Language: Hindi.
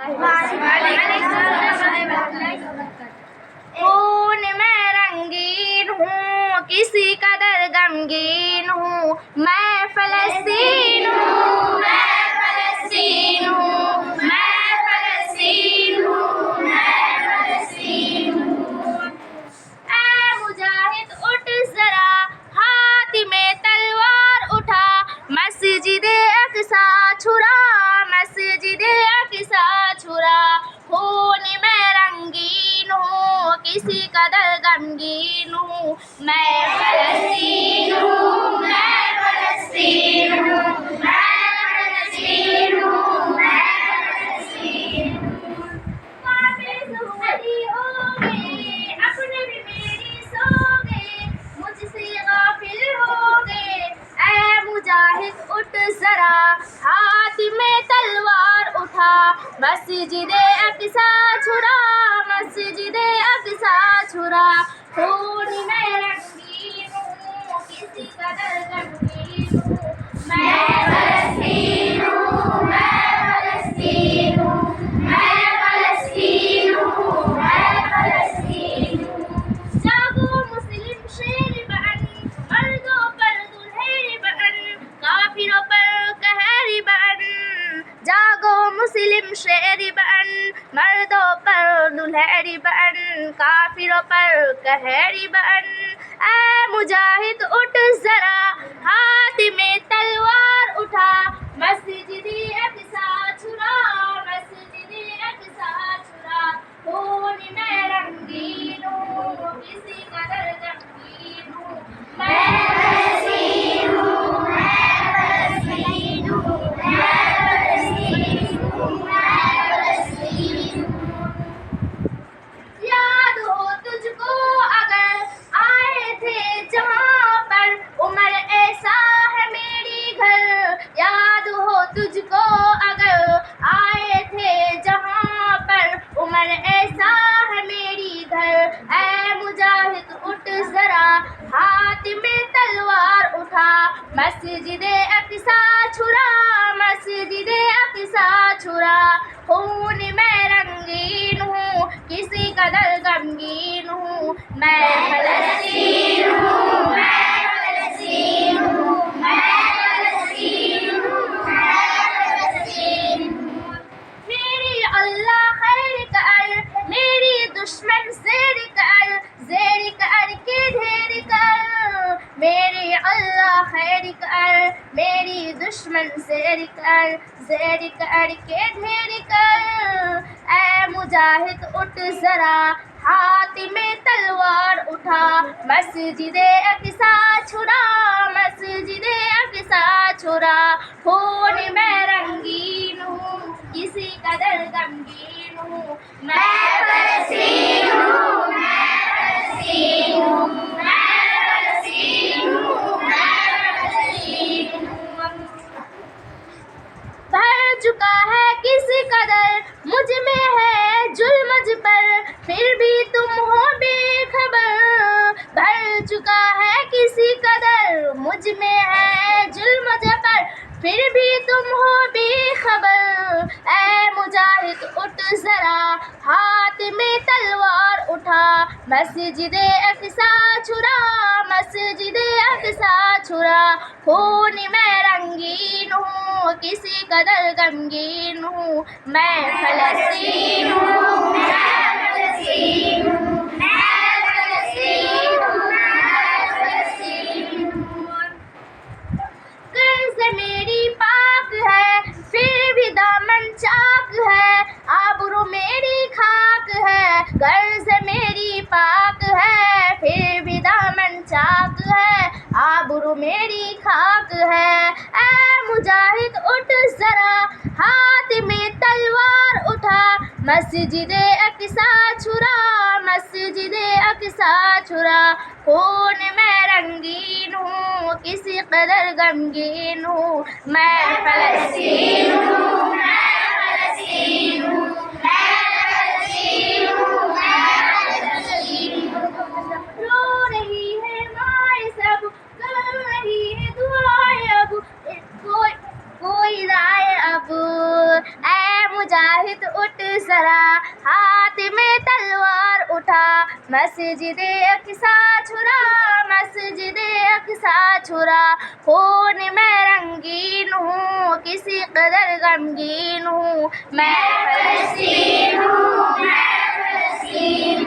खून में रंगीन हूँ, किसी कदर गमगीन हूँ, मैं फलस्तीन हूँ, मैं फलस्तीन हूँ, मैं फलस्तीन हूँ, मैं फलस्तीन हूँ। ऐ मुजाहिद उठ जरा, हाथ में तलवार उठा, मस्जिदे अक़सा छुरा, मस्जिदे अक़सा छुरा। खून में रंगीन हूँ, किसी कदर गमगीन हूँ, मैं फलस्तीन हूँ, मैं फलस्तीन हूँ, मैं फलस्तीन हूँ, मैं फलस्तीन हूँ। काबिज़ वली हो गए, अपने भी मेरी सो गए, मुझसे गाफिल हो गए। ऐ मुजाहिद उठ जरा, हाथ में तलवार उठा, मस्जिदे अक़सा छुरा, मस्जिदे अक़सा छुरा। खून में रंगीन हूँ, किसी कदर गमगीन हूँ, मैं फलस्तीन हूँ, मैं फलस्तीन हूँ, मैं फलस्तीन हूँ, मैं फलस्तीन हूँ। जागो मुस्लिम शेर बन, मर्दों पर दुल्हन बन, काफिरों पर कहर बन। जागो मुस्लिम शेर बन, मर्दों पर दुल्हन बन, काफिरों पर कहर बन। ऐ मुजाहिद उठ जरा, हाथ में तलवार उठा, मस्जिदे अक़सा छुरा, मस्जिदे अक़सा छुरा। खून में रंगीन हूँ, किसी कदर गमगीन हूँ, मैं फलस्तीन हूँ, मैं फलस्तीन हूँ, मैं फलस्तीन हूँ, मैं फलस्तीन हूँ। याद हो तुझको अगर आए थे जहाँ पर, उम्र ऐसा है मेरी घर। याद हो तुझको अगर आए थे जहाँ पर, उम्र ऐसा है मेरी घर। ऐ मुजाहिद उठ जरा, हाथ में तलवार उठा, मस्जिदे अक़सा छुरा, मस्जिदे अक़सा छुरा। खून में रंगीन हूँ, किसी कदर गमगीन हूँ, मैं फलस्तीन हूँ, मैं फलस्तीन हूँ, मैं फलस्तीन हूँ, मैं फलस्तीन हूँ। मेरी अल्लाह खैर कर, मेरी दुश्मन ज़ेर कर, ज़ेर कर के ढेर कर। मेरी अल्लाह खैर कर, मेरी दुश्मन ज़ेर कर, ज़ेर कर के ढेर कर। ऐ मुजाहिद उठ जरा, हाथ में तलवार उठा, मस्जिदे अक़सा छुरा, मस्जिदे अक़सा छुरा। खून में रंगीन हूँ, किसी कदर गमगीन हूँ, मैं फलस्तीन हूँ, मैं फलस्तीन हूँ, मैं फलस्तीन हूँ, मैं फलस्तीन हूँ। भर चुका है किसी कदर मुझ में है जुल्म मुझ पर, फिर भी तुम हो बेखबर। भर चुका है किसी कदर मुझ में है जुल्म मुझ पर, फिर भी तुम हो बेखबर। ऐ मुजाहिद उठ जरा, हाथ में तलवार उठा, मस्जिदे अक़सा छुरा, मस्जिदे अक़सा छुरा। खून में रंगीन हूँ, किसी कदर गमगीन हूँ, मैं फलस्तीन हूँ, मैं फलस्तीन हूँ, मैं फलस्तीन हूँ, मैं फलस्तीन हूँ। कर्ज़ मेरी पाक है, फिर भी दामन चाक है, आबरू मेरी खाक है। कर्ज़ मेरी पाक है, फिर भी दामन चाक है, आबरू मेरी खाक है। ऐ मुजाहिद उठ जरा, हाथ में तलवार उठा, मस्जिदे अक़सा छुरा, मस्जिदे अक़सा छुरा। खून में रंगीन हूँ, किसी कदर गमगीन हूँ, मैं फलस्तीन हूँ, मैं फलस्तीन हूँ, मैं फलस्तीन हूँ, मैं फलस्तीन हूँ। रो रही है माए सब, कर रही है दुआएं अब, कोई कोई राय अब। ऐ मुजाहिद उठ सरा, हाथ में तलवार उठा, मस्जिदे अक़सा छुरा, मस्जिदे अक़सा छुरा। खून में रंगीन हूँ, किसी कदर गमगीन हूँ, मैं फ़लस्तीन हूँ, मैं फ़लस्तीन